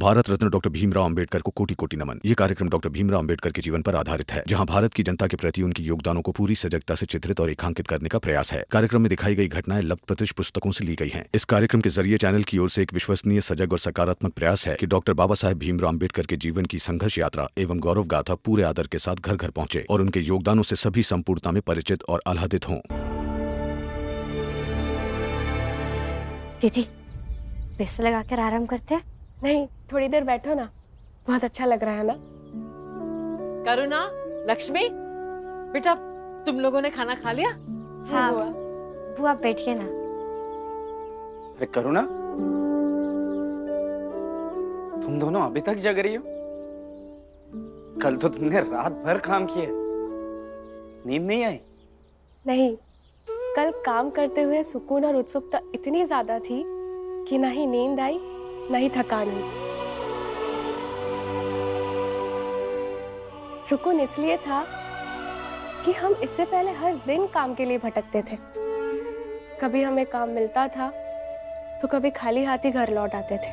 Bharat Ratna doctor Bhimrao Ambedkar को कोटि कोटि नमन। ये कार्यक्रम डॉक्टर भीमराव अंबेडकर के जीवन पर आधारित है, जहां भारत की जनता के प्रति उनके योगदानों को पूरी सजगता से चित्रित और रेखांकित करने का प्रयास है। कार्यक्रम में दिखाई गई घटनाएं लब्ध प्रतिष्ठ पुस्तकों से ली गई हैं। इस कार्यक्रम के जरिए चैनल की ओर से एक विश्वसनीय, सजग और सकारात्मक प्रयास है कि डॉक्टर बाबा साहेब भीमराव अंबेडकर के जीवन की संघर्ष यात्रा एवं गौरव गाथा पूरे आदर के साथ घर घर पहुंचे और उनके योगदानों से सभी संपूर्णता में परिचित और आह्लादित हों। दीदी, बिस्तर लगाकर आराम करते हैं? नहीं, थोड़ी देर बैठो ना, बहुत अच्छा लग रहा है ना। करुणा, लक्ष्मी, बेटा तुम लोगों ने खाना खा लिया? हाँ बुआ, बैठिए ना। अरे करुणा, तुम दोनों अभी तक जग रही हो? कल तो तुमने रात भर काम किया, नींद नहीं आई? नहीं, कल काम करते हुए सुकून और उत्सुकता इतनी ज्यादा थी कि ना ही नींद आई ना ही थकान हुई। सुकून इसलिए था कि हम इससे पहले हर दिन काम के लिए भटकते थे। कभी हमें काम मिलता था तो कभी खाली हाथ ही घर लौट आते थे।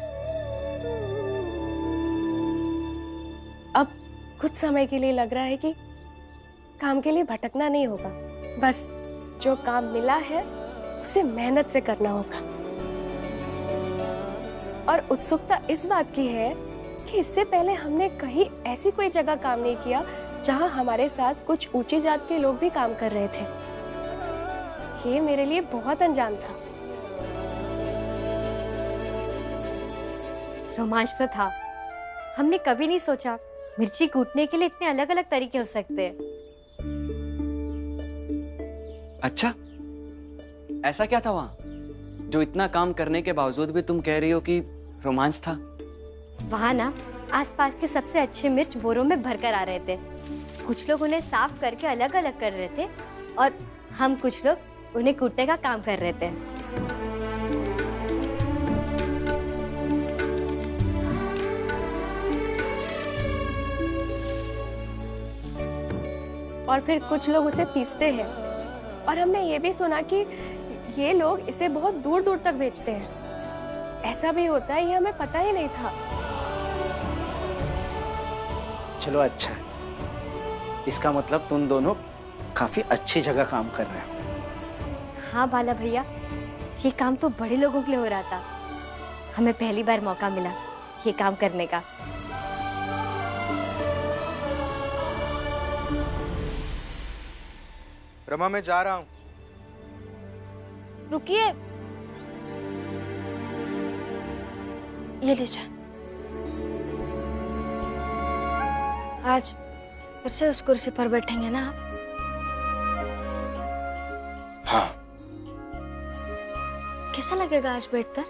अब कुछ समय के लिए लग रहा है कि काम के लिए भटकना नहीं होगा, बस जो काम मिला है उसे मेहनत से करना होगा। और उत्सुकता इस बात की है कि इससे पहले हमने कहीं ऐसी कोई जगह काम नहीं किया जहां हमारे साथ कुछ ऊंची जात के लोग भी काम कर रहे थे। ये मेरे लिए बहुत अनजान था। रोमांच तो था। हमने कभी नहीं सोचा मिर्ची कूटने के लिए इतने अलग अलग तरीके हो सकते हैं। अच्छा, ऐसा क्या था वहाँ जो इतना काम करने के बावजूद भी तुम कह रही हो कि रोमांच था? वहाँ ना आसपास के सबसे अच्छे मिर्च बोरों में भरकर आ रहे थे। कुछ लोग उन्हें साफ करके अलग अलग कर रहे थे और हम कुछ लोग उन्हें कूटने का काम कर रहे थे। और फिर कुछ लोग उसे पीसते हैं और हमने ये भी सुना कि ये लोग इसे बहुत दूर दूर तक बेचते हैं। ऐसा भी होता है, ये हमें पता ही नहीं था। चलो अच्छा है, इसका मतलब तुम दोनों काफी अच्छी जगह काम कर रहे हो। हाँ बाला भैया, ये काम तो बड़े लोगों के लिए हो रहा था। हमें पहली बार मौका मिला ये काम करने का। रमा, मैं जा रहा हूँ। रुकिए, ये लीजिए। आज फिर से उस कुर्सी पर बैठेंगे ना आप? हाँ। कैसा लगेगा आज बैठकर?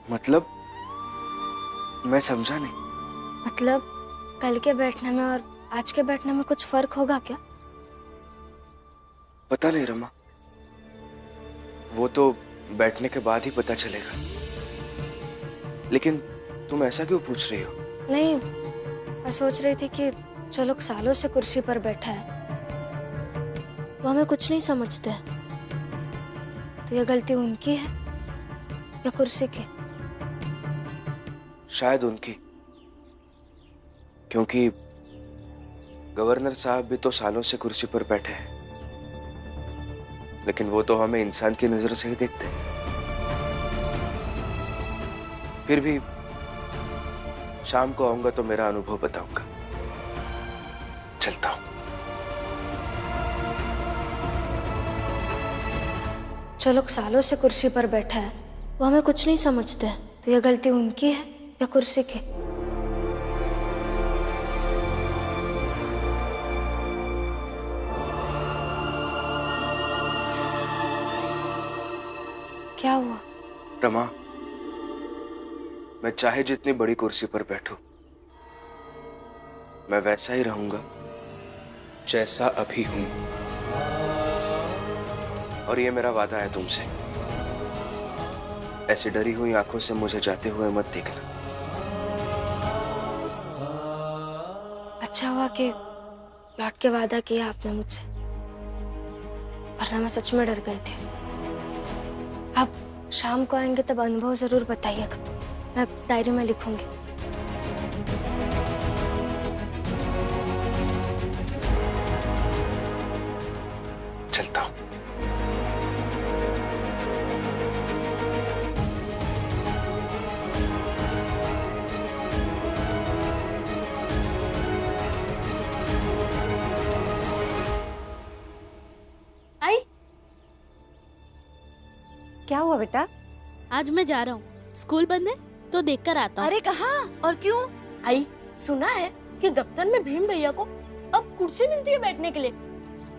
मतलब मैं समझा नहीं। मतलब कल के बैठने में और आज के बैठने में कुछ फर्क होगा क्या? पता नहीं रमा, वो तो बैठने के बाद ही पता चलेगा। लेकिन तुम ऐसा क्यों पूछ रही हो? नहीं, मैं सोच रही थी कि जो लोग सालों से कुर्सी पर बैठा है वो हमें कुछ नहीं समझते हैं, तो ये गलती उनकी है या कुर्सी की? शायद उनकी, क्योंकि गवर्नर साहब भी तो सालों से कुर्सी पर बैठे हैं, लेकिन वो तो हमें इंसान की नजर से ही देखते हैं। फिर भी शाम को आऊंगा तो मेरा अनुभव बताऊंगा। चलता हूं। जो लोग सालों से कुर्सी पर बैठा है वो हमें कुछ नहीं समझते हैं, तो ये गलती उनकी है या कुर्सी की? क्या हुआ? रमा, मैं चाहे जितनी बड़ी कुर्सी पर बैठूं, मैं वैसा ही रहूंगा जैसा अभी हूं। और ये मेरा वादा है तुमसे। ऐसी डरी हुई आंखों से मुझे जाते हुए मत देखना। अच्छा हुआ कि लौट के वादा किया आपने मुझसे, वरना मैं सच में डर गई थी। आप शाम को आएंगे तब अनुभव जरूर बताइएगा, मैं डायरी में लिखूंगी। चलता हूँ। आई, क्या हुआ बेटा? आज मैं जा रहा हूँ, स्कूल बंद है तो देख कर आता हूँ। अरे कहाँ और क्यों? आई, सुना है कि दफ्तर में भीम भैया को अब कुर्सी मिलती है बैठने के लिए,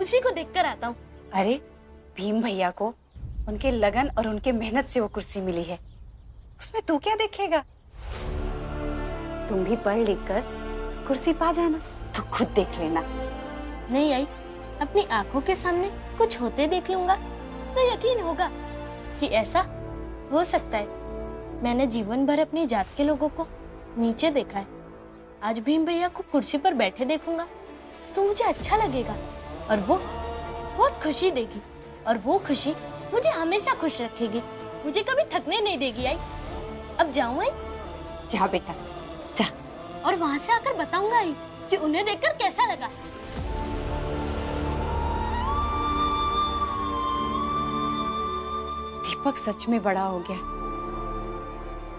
उसी को देख कर आता हूँ। अरे भीम भैया को उनके लगन और उनके मेहनत से वो कुर्सी मिली है, उसमें तू क्या देखेगा? तुम भी पढ़ लिख कर कुर्सी पा जाना। तो खुद देख लेना। नहीं आई, अपनी आंखों के सामने कुछ होते देख लूंगा तो यकीन होगा कि ऐसा हो सकता है। मैंने जीवन भर अपनी जात के लोगों को नीचे देखा है, आज भीम भैया को कुर्सी पर बैठे देखूंगा तो मुझे अच्छा लगेगा और वो बहुत खुशी देगी, और वो खुशी मुझे हमेशा खुश रखेगी, मुझे कभी थकने नहीं देगी। आई, अब जाऊं आई? जा बेटा जा, और वहां से आकर बताऊंगा आई कि उन्हें देखकर कैसा लगा। दीपक सच में बड़ा हो गया,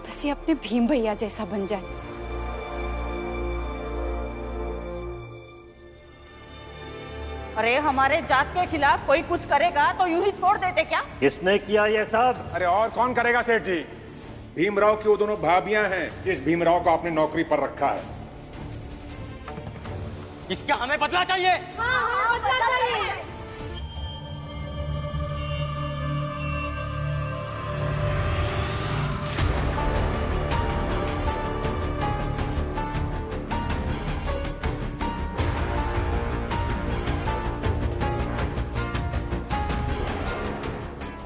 बस ये अपने भीम भैया जैसा बन जाए। अरे हमारे जात के खिलाफ कोई कुछ करेगा तो यूं ही छोड़ देते क्या? किसने किया ये सब? अरे और कौन करेगा सेठ जी? भीमराव की वो दोनों भाभियां हैं जिस भीमराव को आपने नौकरी पर रखा है। इसका हमें बदला चाहिए। हाँ, बदला चाहिए।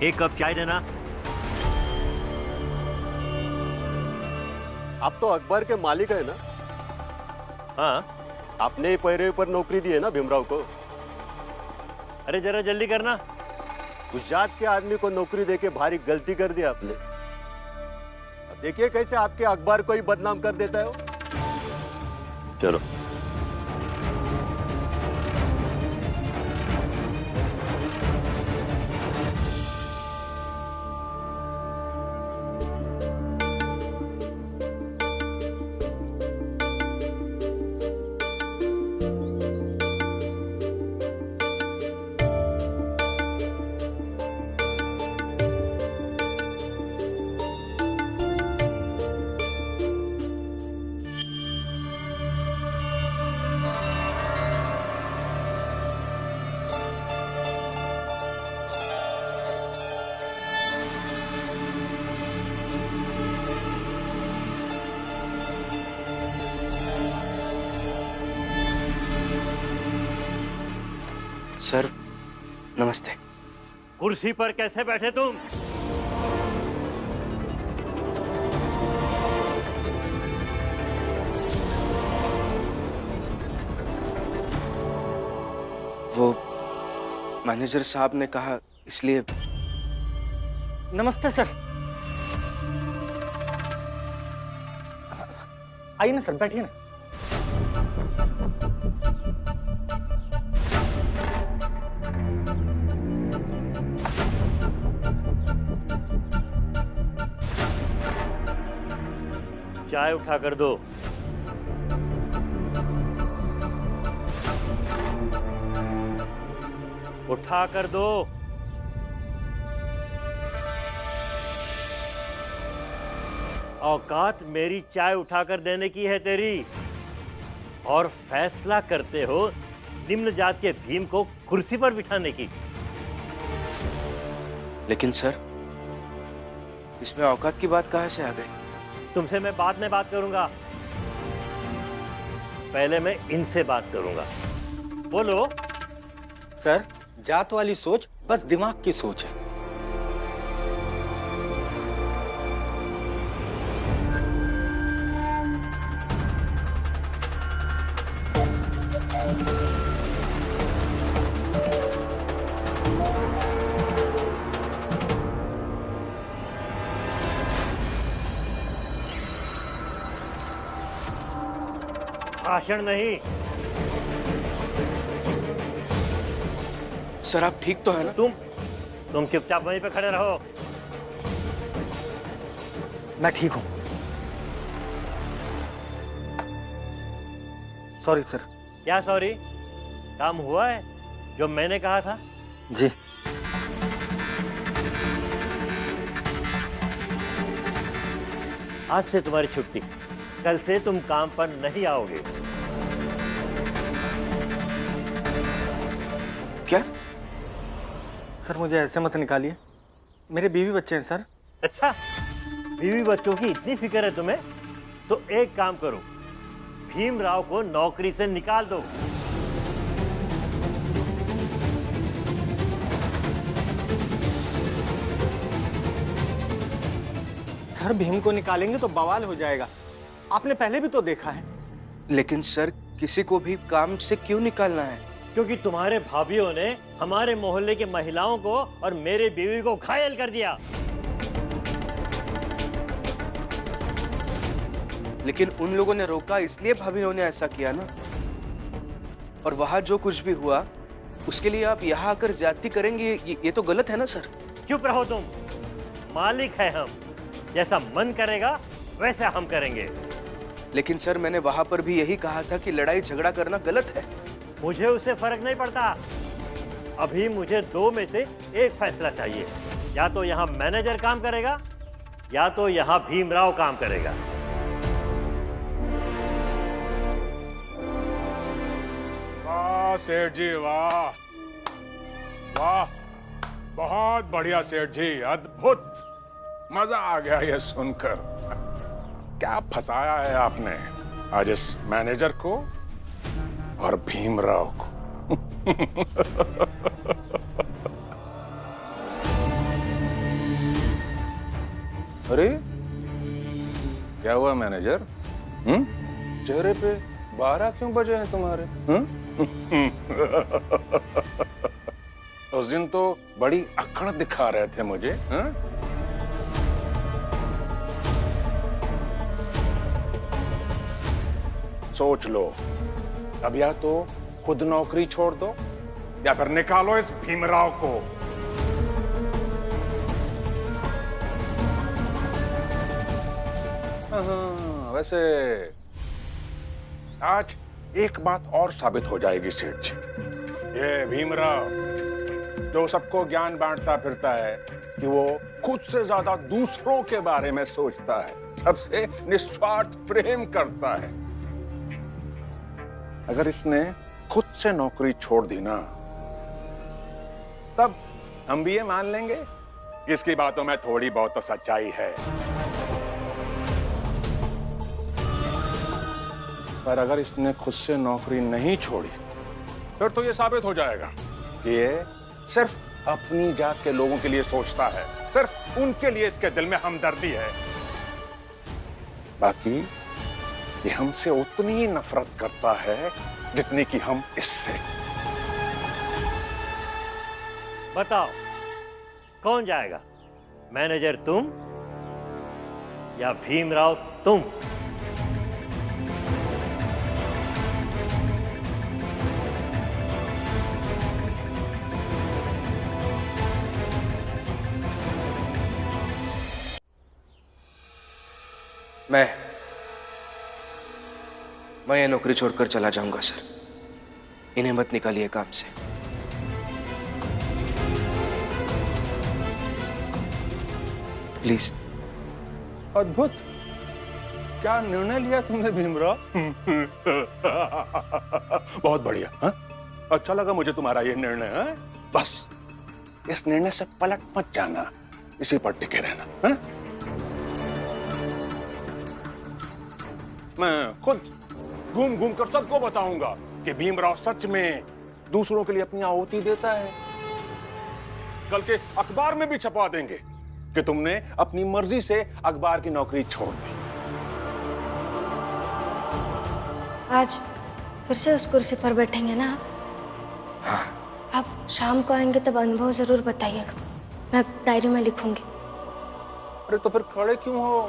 एक कप चाय देना। आप तो अखबार के मालिक है ना? हाँ, आपने ही पैरे पर नौकरी दी है ना भीमराव को? अरे जरा जल्दी करना। उस जात के आदमी को नौकरी देके भारी गलती कर दी आपने। अब देखिए कैसे आपके अखबार को ही बदनाम कर देता है वो। चलो। सर नमस्ते। कुर्सी पर कैसे बैठे तुम? वो मैनेजर साहब ने कहा इसलिए। नमस्ते सर। आइए ना सर, बैठिए ना। चाय उठा कर दो। उठा कर दो। औकात मेरी चाय उठाकर देने की है तेरी, और फैसला करते हो निम्न जात के भीम को कुर्सी पर बिठाने की। लेकिन सर इसमें औकात की बात कहाँ से आ गई? तुमसे मैं बाद में बात करूंगा, पहले मैं इनसे बात करूंगा। बोलो। सर जात वाली सोच बस दिमाग की सोच है। भाषण नहीं। सर आप ठीक तो है ना? तुम चुपचाप वहीं पे खड़े रहो। मैं ठीक हूं। Sorry sir. क्या सॉरी? काम हुआ है जो मैंने कहा था? जी। आज से तुम्हारी छुट्टी। कल से तुम काम पर नहीं आओगे। क्या? सर मुझे ऐसे मत निकालिए, मेरे बीवी बच्चे हैं सर। अच्छा, बीवी बच्चों की इतनी फिक्र है तुम्हें? तो एक काम करो, भीमराव को नौकरी से निकाल दो। सर भीम को निकालेंगे तो बवाल हो जाएगा, आपने पहले भी तो देखा है। लेकिन सर किसी को भी काम से क्यों निकालना है? क्योंकि तुम्हारे भाभीियों ने हमारे मोहल्ले की महिलाओं को और मेरे बीवी को घायल कर दिया। लेकिन उन लोगों ने रोका इसलिए भाभीियों ने ऐसा किया ना। और वहां जो कुछ भी हुआ उसके लिए आप यहाँ आकर ज्यादती करेंगे, ये तो गलत है ना सर। चुप रहो तुम, मालिक है हम, जैसा मन करेगा वैसा हम करेंगे। लेकिन सर मैंने वहां पर भी यही कहा था कि लड़ाई झगड़ा करना गलत है। मुझे उससे फर्क नहीं पड़ता। अभी मुझे दो में से एक फैसला चाहिए, या तो यहाँ मैनेजर काम करेगा या तो यहाँ भीमराव काम करेगा। वाह सेठ जी, वाह वाह, बहुत बढ़िया सेठ जी, अद्भुत, मजा आ गया ये सुनकर। क्या फंसाया है आपने आज इस मैनेजर को और भीमराव को। अरे क्या हुआ मैनेजर? चेहरे पे 12 क्यों बजे हैं तुम्हारे? उस दिन तो बड़ी अकड़ दिखा रहे थे मुझे। सोच लो, अब या तो खुद नौकरी छोड़ दो या फिर निकालो इस भीमराव को। वैसे आज एक बात और साबित हो जाएगी सेठ जी। ये भीमराव जो सबको ज्ञान बांटता फिरता है कि वो खुद से ज्यादा दूसरों के बारे में सोचता है, सबसे निस्वार्थ प्रेम करता है। अगर इसने खुद से नौकरी छोड़ दी ना, तब हम भी ये मान लेंगे कि इसकी बातों में थोड़ी बहुत तो सच्चाई है। पर अगर इसने खुद से नौकरी नहीं छोड़ी, फिर तो ये साबित हो जाएगा कि ये सिर्फ अपनी जात के लोगों के लिए सोचता है, सिर्फ उनके लिए इसके दिल में हमदर्दी है। बाकी ये हमसे उतनी ही नफरत करता है जितनी कि हम इससे। बताओ कौन जाएगा, मैनेजर तुम या भीमराव तुम? मैं ये नौकरी छोड़कर चला जाऊंगा सर। इन्हें मत निकालिए काम से। प्लीज। अद्भुत, क्या निर्णय लिया तुमने भीमराव? बहुत बढ़िया। हा? अच्छा लगा मुझे तुम्हारा ये निर्णय। हा? बस इस निर्णय से पलट मत जाना, इसी पर टिके रहना। हा? मैं खुद घूम घूम कर सबको बताऊंगा कि भीमराव सच में दूसरों के लिए अपनी आहुति देता है। कल के अखबार में भी छपवा देंगे कि तुमने अपनी मर्जी से अखबार की नौकरी छोड़ दी। आज फिर से उस कुर्सी पर बैठेंगे ना आप? हाँ। आप शाम को आएंगे तब अनुभव जरूर बताइएगा, मैं डायरी में लिखूंगी। अरे तो फिर खड़े क्यों हो?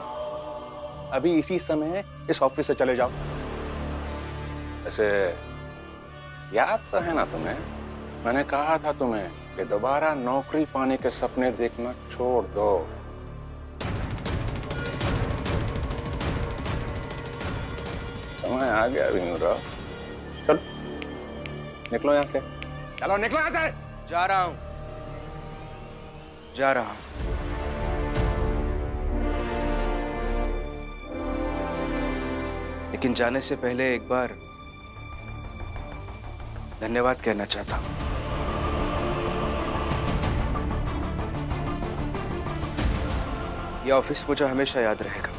अभी इसी समय इस ऑफिस से चले जाओ। ऐसे याद तो है ना तुम्हें, मैंने कहा था तुम्हें कि दोबारा नौकरी पाने के सपने देखना छोड़ दो। समय आ गया भीमराव, चलो निकलो यहाँ से, चलो निकलो यहाँ से। जा रहा हूं, जा रहा हूं। लेकिन जाने से पहले एक बार धन्यवाद कहना चाहता हूं। यह ऑफिस मुझे हमेशा याद रहेगा,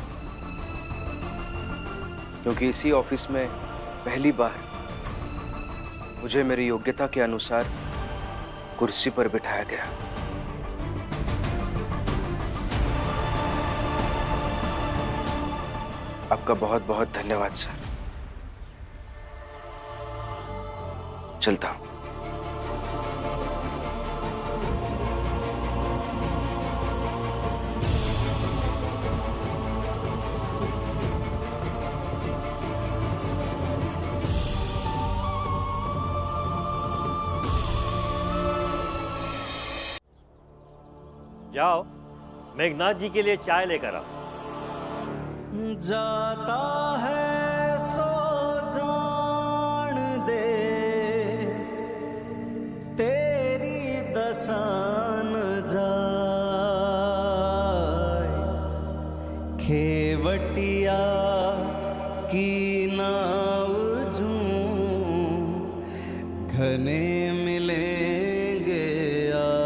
क्योंकि इसी ऑफिस में पहली बार मुझे मेरी योग्यता के अनुसार कुर्सी पर बिठाया गया। आपका बहुत बहुत धन्यवाद सर। चलता हूं। जाओ मेघनाथ जी के लिए चाय लेकर आओ। जाता है सो जान दे तेरी दसान जाए, खेवटिया की नाव जूं घने मिलेंगे आए,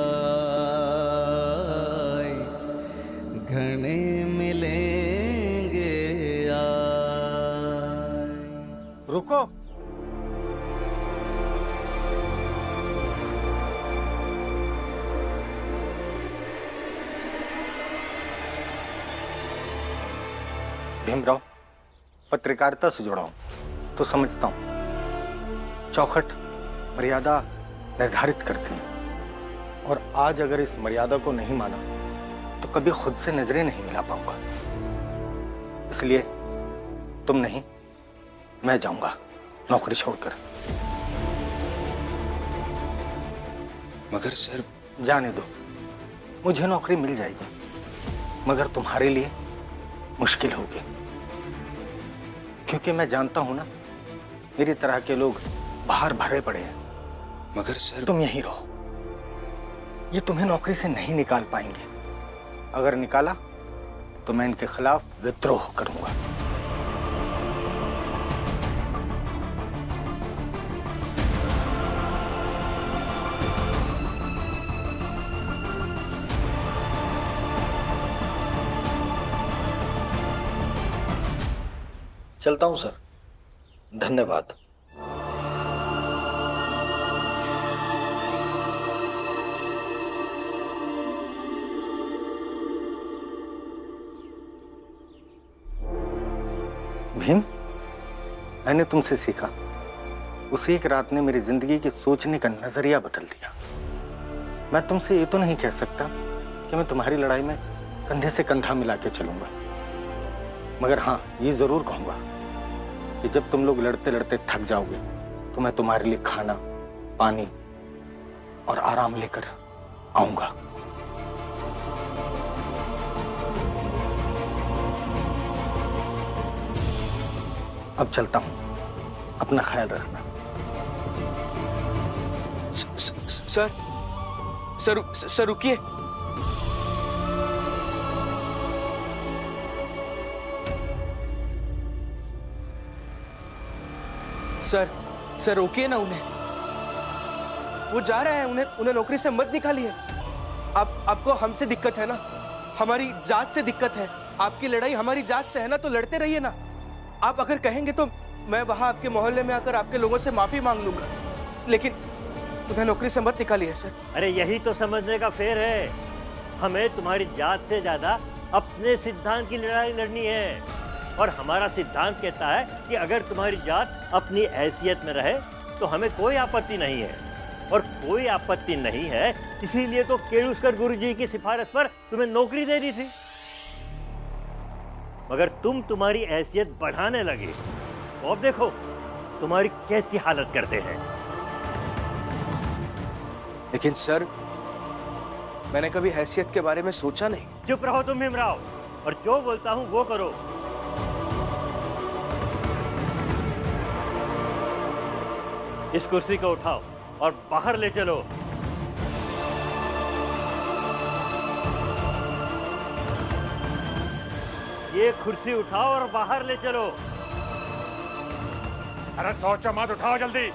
घने मिलेंगे आए। रुको, भीमराव पत्रकारिता से जुड़ा हूं तो समझता हूं चौखट मर्यादा निर्धारित करती है, और आज अगर इस मर्यादा को नहीं माना तो कभी खुद से नजरें नहीं मिला पाऊंगा। इसलिए तुम नहीं, मैं जाऊंगा नौकरी छोड़कर। मगर सर, जाने दो, मुझे नौकरी मिल जाएगी, मगर तुम्हारे लिए मुश्किल होगी, क्योंकि मैं जानता हूं ना मेरी तरह के लोग बाहर भरे पड़े हैं। मगर सर, तुम यहीं रहो, ये तुम्हें नौकरी से नहीं निकाल पाएंगे। अगर निकाला तो मैं इनके खिलाफ विद्रोह करूंगा। चलता हूं सर, धन्यवाद। भीम, मैंने तुमसे सीखा, उस एक रात ने मेरी जिंदगी के सोचने का नजरिया बदल दिया। मैं तुमसे ये तो नहीं कह सकता कि मैं तुम्हारी लड़ाई में कंधे से कंधा मिला के चलूंगा, मगर हाँ ये जरूर कहूंगा कि जब तुम लोग लड़ते लड़ते थक जाओगे तो मैं तुम्हारे लिए खाना, पानी और आराम लेकर आऊंगा। अब चलता हूं, अपना ख्याल रखना। सर रुकिए। सर रोकिए ना उन्हें, वो जा रहे हैं, उन्हें नौकरी से मत निकालिए। आपको हमसे दिक्कत है ना, हमारी जात से दिक्कत है। आपकी लड़ाई हमारी जात से है ना, तो लड़ते रहिए ना। आप अगर कहेंगे तो मैं वहां आपके मोहल्ले में आकर आपके लोगों से माफी मांग लूंगा, लेकिन तुम्हें नौकरी से मत निकालिए सर। अरे यही तो समझने का फेर है, हमें तुम्हारी जात से ज्यादा अपने सिद्धांत की लड़ाई लड़नी है, और हमारा सिद्धांत कहता है कि अगर तुम्हारी जात अपनी हैसियत में रहे तो हमें कोई आपत्ति नहीं है, और कोई आपत्ति नहीं है इसीलिए तो केळुस्कर गुरुजी की सिफारिश पर तुम्हें नौकरी दे दी थी। मगर तुम तुम्हारी हैसियत बढ़ाने लगे, तो अब देखो तुम्हारी कैसी हालत करते हैं। लेकिन सर, मैंने कभी हैसियत के बारे में सोचा नहीं। चुप रहो तुम भीमराव, और जो बोलता हूं वो करो। इस कुर्सी को उठाओ और बाहर ले चलो। ये कुर्सी उठाओ और बाहर ले चलो। अरे सोचो मत, उठाओ जल्दी।